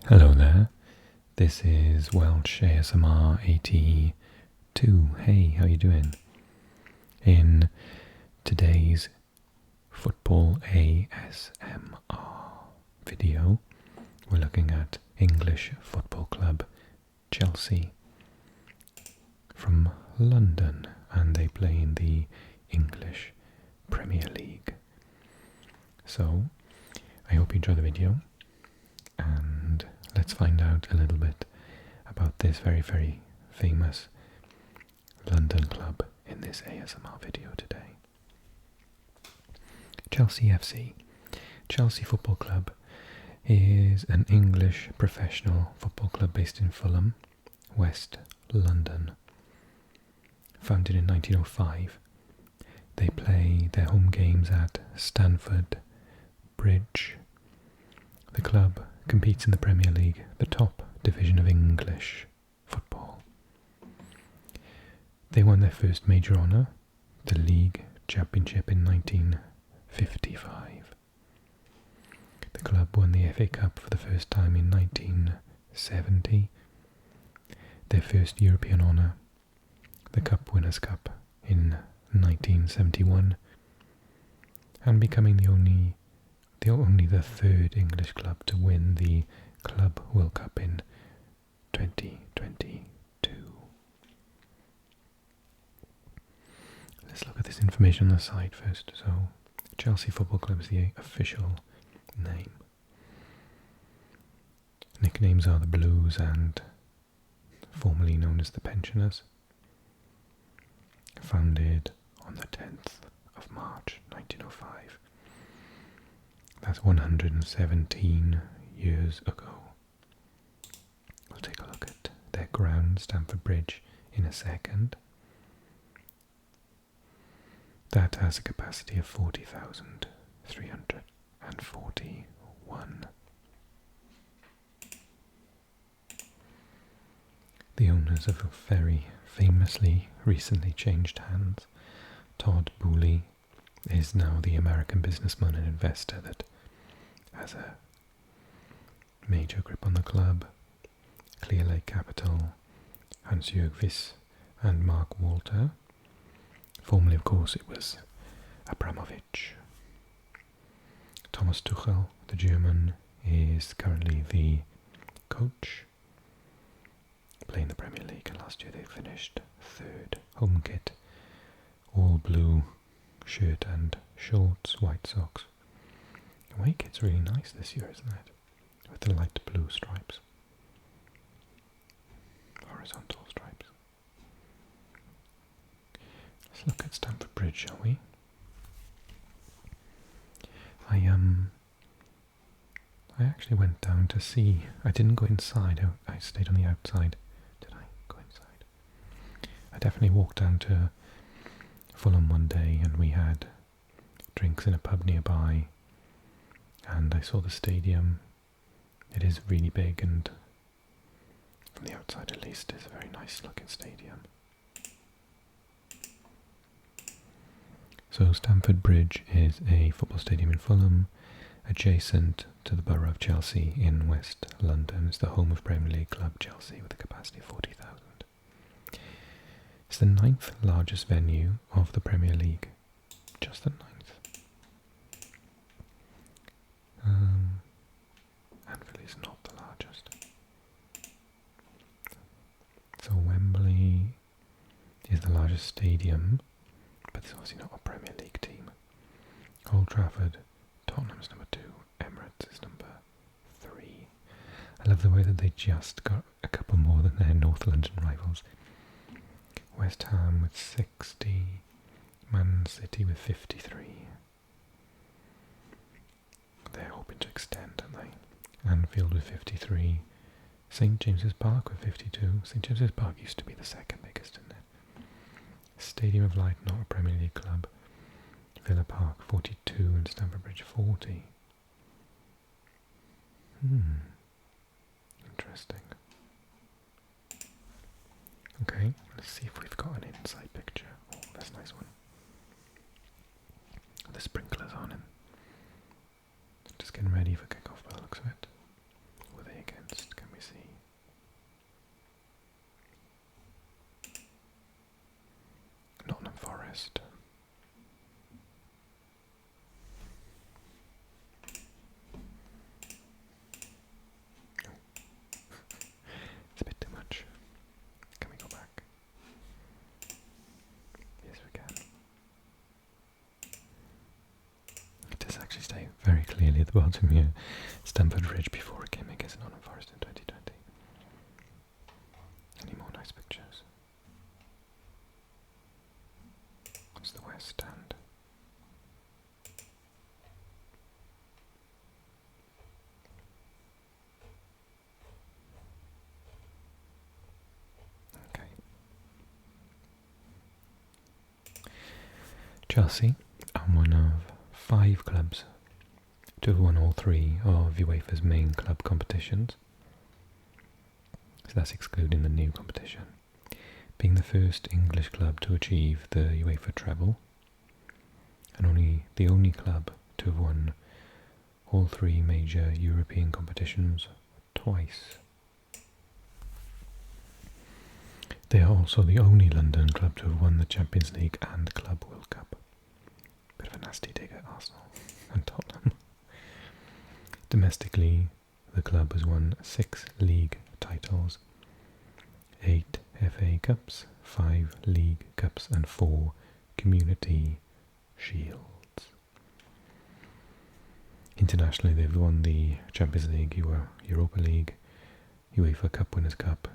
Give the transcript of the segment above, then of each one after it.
Hello there, this is Welsh ASMR 82. Hey, how you doing? In today's Football ASMR video, we're looking at English football club Chelsea from London, and they play in the English Premier League. So, I hope you enjoy the video, and let's find out a little bit about this very, very famous London club in this ASMR video today. Chelsea FC. Chelsea Football Club is an English professional football club based in Fulham, West London. Founded in 1905, they play their home games at Stamford Bridge. The club competes in the Premier League, the top division of English football. They won their first major honour, the League Championship, in 1955. The club won the FA Cup for the first time in 1970. Their first European honour, the Cup Winners' Cup, in 1971, and becoming the only the third English club to win the Club World Cup in 2022. Let's look at this information on the site first. So, Chelsea Football Club is the official name. Nicknames are the Blues and formerly known as the Pensioners. Founded on the 10th of March 1905. That's 117 years ago. We'll take a look at their ground, Stamford Bridge, in a second. That has a capacity of 40,341. The owners have very famously recently changed hands. Todd Boehly is now the American businessman and investor that has a major grip on the club. Clear Lake Capital, Hans-Jörg Wyss and Mark Walter. Formerly, of course, it was Abramovich. Thomas Tuchel, the German, is currently the coach, playing the Premier League, and last year they finished third. Home kit, all blue shirt and shorts, white socks. The away kit's really nice this year, isn't it? With the light blue stripes. Horizontal stripes. Let's look at Stamford Bridge, shall we? I actually went down to see. I didn't go inside. I stayed on the outside. Did I go inside? I definitely walked down to Fulham one day, and we had drinks in a pub nearby, and I saw the stadium. It is really big, and from the outside at least, it's a very nice looking stadium. So Stamford Bridge is a football stadium in Fulham, adjacent to the borough of Chelsea in West London. It's the home of Premier League club Chelsea with a capacity of 40,000. It's the 9th largest venue of the Premier League. Just the 9th. Anfield is not the largest. So Wembley is the largest stadium, but it's obviously not a Premier League team. Old Trafford, Tottenham's number 2, Emirates is number 3. I love the way that they just got a couple more than their North London rivals. West Ham with 60, Man City with 53. They're hoping to extend, aren't they? Anfield with 53. St James's Park with 52. St James's Park used to be the second biggest, didn't it? Stadium of Light, not a Premier League club. Villa Park 42 and Stamford Bridge 40. Interesting. Okay, let's see if we've got an inside picture. Oh, that's a nice one. The sprinklers on him. Just getting ready for kick-off by the looks of it. Who are they against? clearly at the bottom here. Stamford Bridge before it came against Nottingham Forest in 2020. Any more nice pictures? It's the West Stand. Okay. Chelsea are one of 5 clubs to have won all 3 of UEFA's main club competitions. So that's excluding the new competition. Being the first English club to achieve the UEFA treble, and the only club to have won all 3 major European competitions twice. They are also the only London club to have won the Champions League and Club World Cup. Bit of a nasty dig at Arsenal and Tottenham. Domestically, the club has won 6 league titles, 8 FA Cups, 5 League Cups and 4 Community Shields. Internationally, they've won the Champions League, Europa League, UEFA Cup Winners' Cup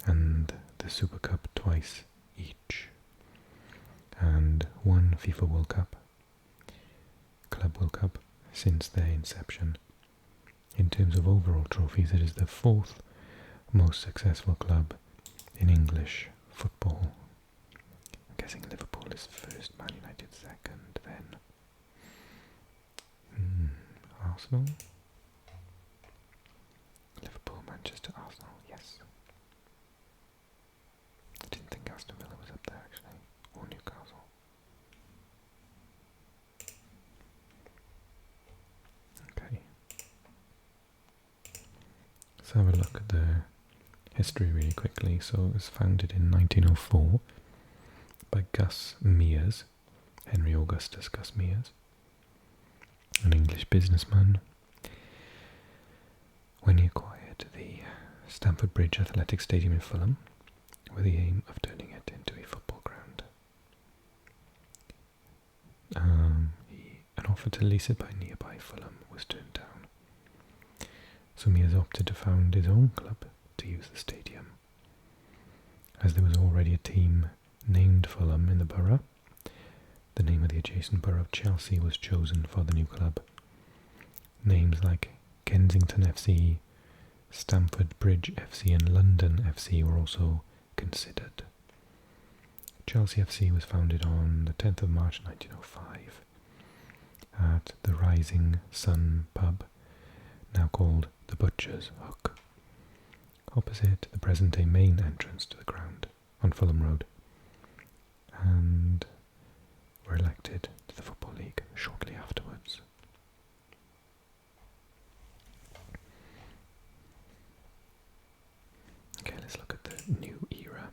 and the Super Cup twice each, and 1 FIFA World Cup, Club World Cup, since their inception. In terms of overall trophies, it is the 4th most successful club in English football. I'm guessing Liverpool is first, Man United second, then Arsenal? Liverpool, Manchester, Arsenal, yes. I didn't think Aston Villa was up there actually, or Newcastle. Okay. Let's have a look at the history really quickly. So it was founded in 1904 by Gus Mears, Henry Augustus Gus Mears, an English businessman, when he acquired the Stamford Bridge Athletic Stadium in Fulham with the aim of turning it into a football ground. An offer to lease it by nearby Fulham was turned down, so Mears opted to found his own club to use the stadium. As there was already a team named Fulham in the borough, the name of the adjacent borough of Chelsea was chosen for the new club. Names like Kensington FC, Stamford Bridge FC and London FC were also considered. Chelsea FC was founded on the 10th of March 1905 at the Rising Sun pub, now called the Butcher's Hook, opposite the present-day main entrance to the ground on Fulham Road, and were elected to the Football League shortly afterwards. Okay, let's look at the new era.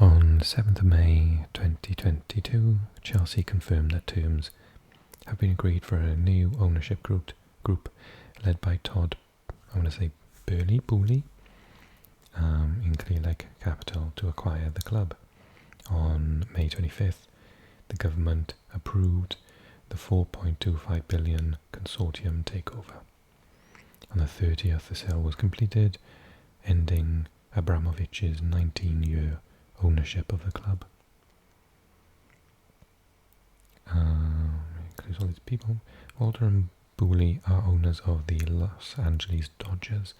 On 7th of May 2022, Chelsea confirmed that terms have been agreed for a new ownership group led by Todd, I want to say Booley, in Clear Lake Capital to acquire the club. On May 25th, the government approved the $4.25 billion consortium takeover. On the 30th, the sale was completed, ending Abramovich's 19-year ownership of the club. Includes all these people. Walter and Booley are owners of the Los Angeles Dodgers,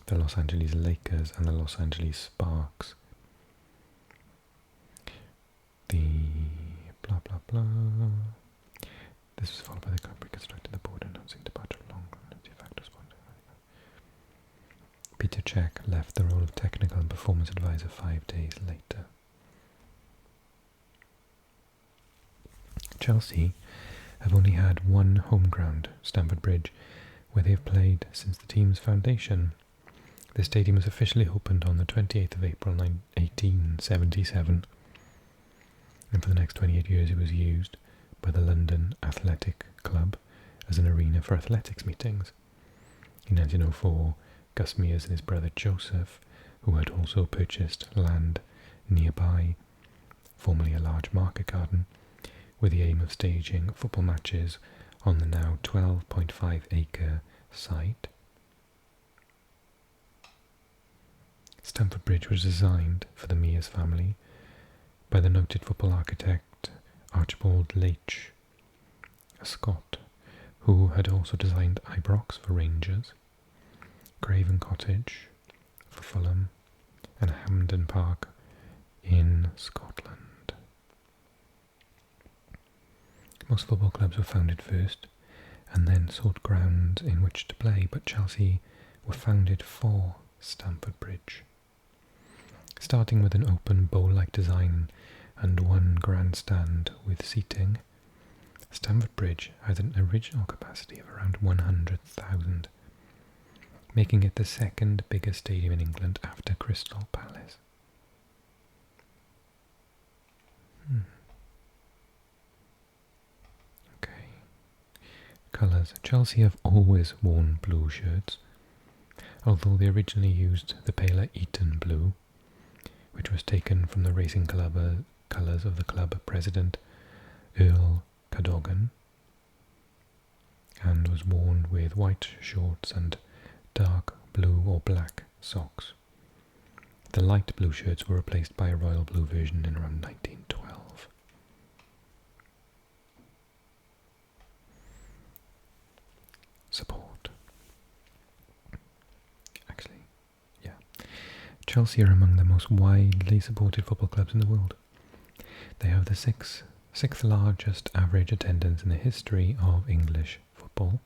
the Los Angeles Lakers, and the Los Angeles Sparks. The blah blah blah. This was followed by the club reconstructing the board announcing departure of long de facto sponsor. Peter Cech left the role of technical and performance advisor 5 days later. Chelsea have only had one home ground, Stamford Bridge, where they have played since the team's foundation. The stadium was officially opened on the 28th of April 1877, and for the next 28 years it was used by the London Athletic Club as an arena for athletics meetings. In 1904, Gus Mears and his brother Joseph, who had also purchased land nearby, formerly a large market garden, with the aim of staging football matches on the now 12.5-acre site. Stamford Bridge was designed for the Mears family by the noted football architect Archibald Leitch, a Scot, who had also designed Ibrox for Rangers, Craven Cottage for Fulham, and Hampden Park in Scotland. Most football clubs were founded first and then sought grounds in which to play, but Chelsea were founded for Stamford Bridge. Starting with an open bowl-like design and one grandstand with seating, Stamford Bridge had an original capacity of around 100,000, making it the second biggest stadium in England after Crystal Palace. Okay. Colours. Chelsea have always worn blue shirts, although they originally used the paler Eton blue, which was taken from the racing colours of the club president Earl Cadogan, and was worn with white shorts and dark blue or black socks. The light blue shirts were replaced by a royal blue version in around 1912. Support. Chelsea are among the most widely supported football clubs in the world. They have the sixth largest average attendance in the history of English football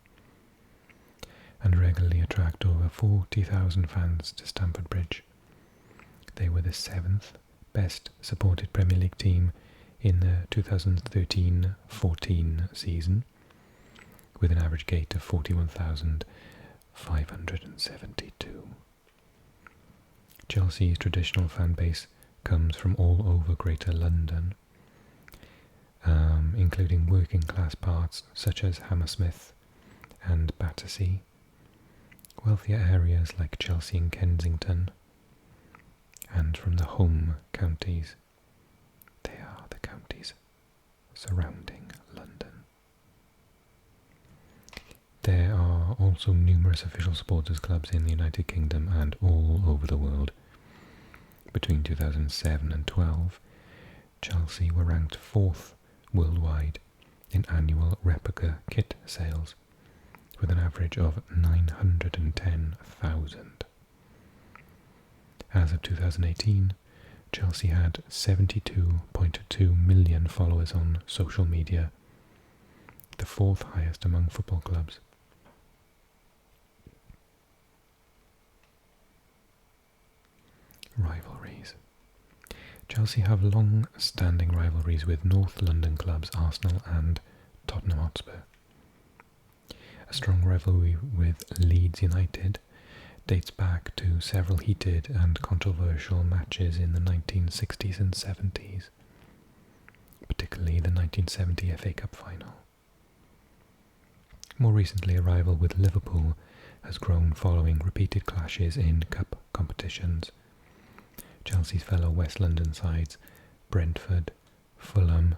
and regularly attract over 40,000 fans to Stamford Bridge. They were the 7th best supported Premier League team in the 2013-14 season, with an average gate of 41,572. Chelsea's traditional fan base comes from all over Greater London, including working class parts such as Hammersmith and Battersea, wealthier areas like Chelsea and Kensington, and from the home counties. They are the counties surrounding London. There are also numerous official supporters clubs in the United Kingdom and all over the world. Between 2007 and 12, Chelsea were ranked 4th worldwide in annual replica kit sales, with an average of 910,000. As of 2018, Chelsea had 72.2 million followers on social media, the 4th highest among football clubs. Rivalries. Chelsea have long-standing rivalries with North London clubs Arsenal and Tottenham Hotspur. A strong rivalry with Leeds United dates back to several heated and controversial matches in the 1960s and 70s, particularly the 1970 FA Cup final. More recently, a rival with Liverpool has grown following repeated clashes in cup competitions. Chelsea's fellow West London sides, Brentford, Fulham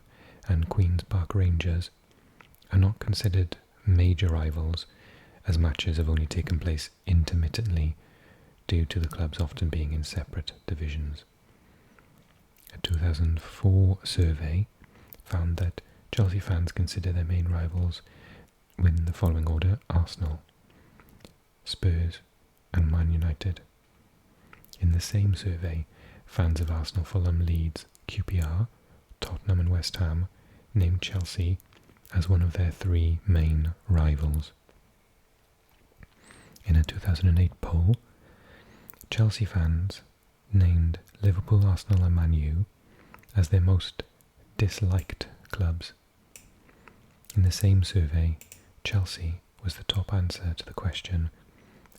and Queen's Park Rangers, are not considered major rivals, as matches have only taken place intermittently due to the clubs often being in separate divisions. A 2004 survey found that Chelsea fans consider their main rivals in the following order: Arsenal, Spurs and Man United. In the same survey, fans of Arsenal, Fulham, Leeds, QPR, Tottenham and West Ham named Chelsea as one of their 3 main rivals. In a 2008 poll, Chelsea fans named Liverpool, Arsenal and Man U as their most disliked clubs. In the same survey, Chelsea was the top answer to the question,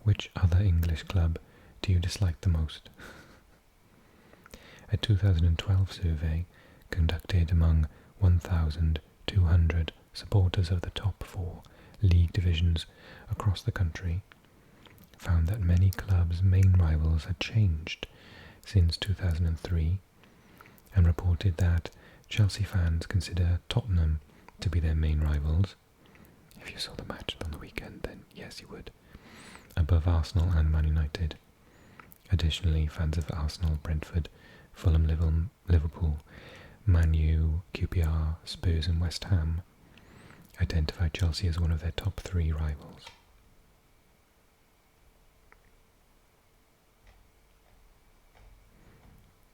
which other English club do you dislike the most? A 2012 survey conducted among 1,200 supporters of the top 4 league divisions across the country found that many clubs' main rivals had changed since 2003 and reported that Chelsea fans consider Tottenham to be their main rivals. If you saw the match on the weekend, then yes you would. Above Arsenal and Man United. Additionally, fans of Arsenal, Brentford, Fulham, Liverpool, Man U, QPR, Spurs and West Ham identify Chelsea as one of their top 3 rivals.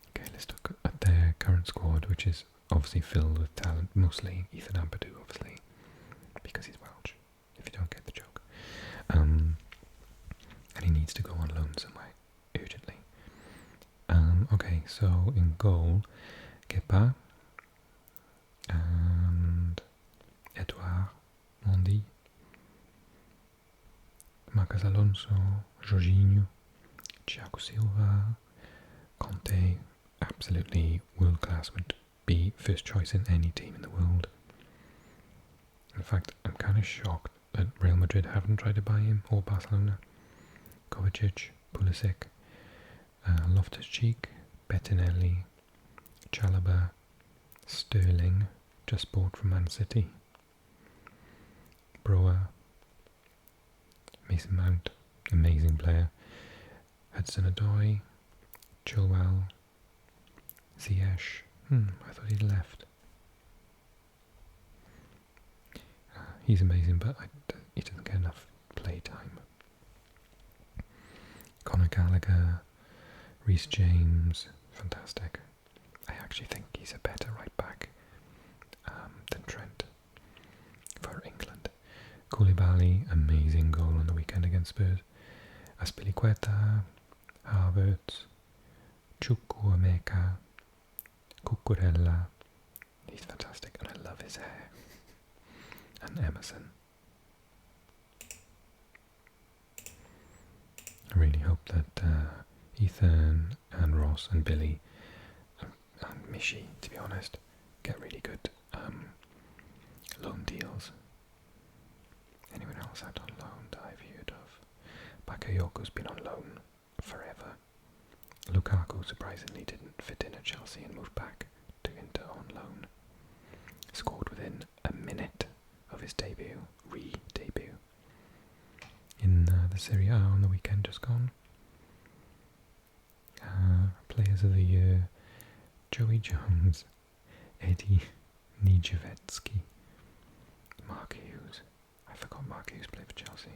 Okay, let's look at their current squad, which is obviously filled with talent, mostly Ethan Ampadu, obviously, because he's Welsh, if you don't get the joke. And he needs to go on loan somewhere, urgently. Okay, so in goal, Kepa and Edouard Mendy, Marcos Alonso, Jorginho, Thiago Silva, Conte, absolutely world class, would be first choice in any team in the world. In fact, I'm kind of shocked that Real Madrid haven't tried to buy him, or Barcelona. Kovacic, Pulisic, Loftus-Cheek, Bettinelli, Chalobah, Sterling, just bought from Man City, Broa, Mason Mount, amazing player, Hudson-Odoi, Chilwell, Ziyech, I thought he'd left. He's amazing, but he doesn't get enough play time. Conor Gallagher, Reece James, fantastic. I actually think he's a better right back than Trent for England. Koulibaly, amazing goal on the weekend against Spurs. Azpilicueta, Havertz, Chukwuemeka, Cucurella, he's fantastic, and I love his hair. And Emerson. I really hope that Ethan and Ross and Billy and Mishi, to be honest, get really good loan deals. Anyone else out on loan that I've heard of? Bakayoko's been on loan forever. Lukaku surprisingly didn't fit in at Chelsea and moved back to Inter on loan. Scored within a minute of his debut, re-debut, in the Serie A on the weekend just gone. Players of the Year, Joey Jones, Eddie Nijevetsky, Mark Hughes. I forgot Mark Hughes played for Chelsea.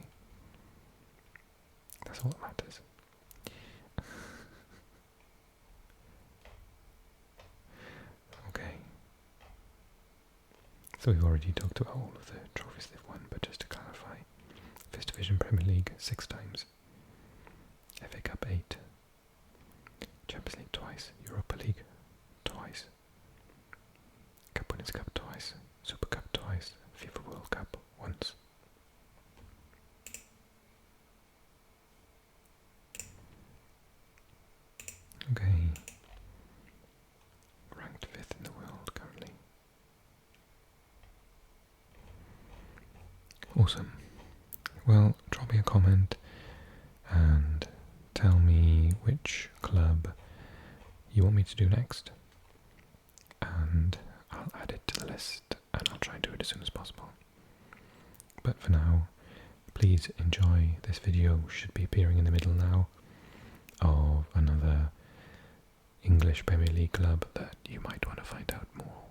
That's all that matters. Okay. So we've already talked about all of the trophies they've won, but just to clarify, First Division Premier League 6 times, FA Cup 8, Champions League twice, Europa League twice, Cup Winners' Cup twice, Super Cup twice, FIFA World Cup once. Okay, ranked 5th in the world currently. Awesome. Well, drop me a comment and tell me which club you want me to do next, and I'll add it to the list and I'll try and do it as soon as possible. But for now, please enjoy this video, should be appearing in the middle now, of another English Premier League club that you might want to find out more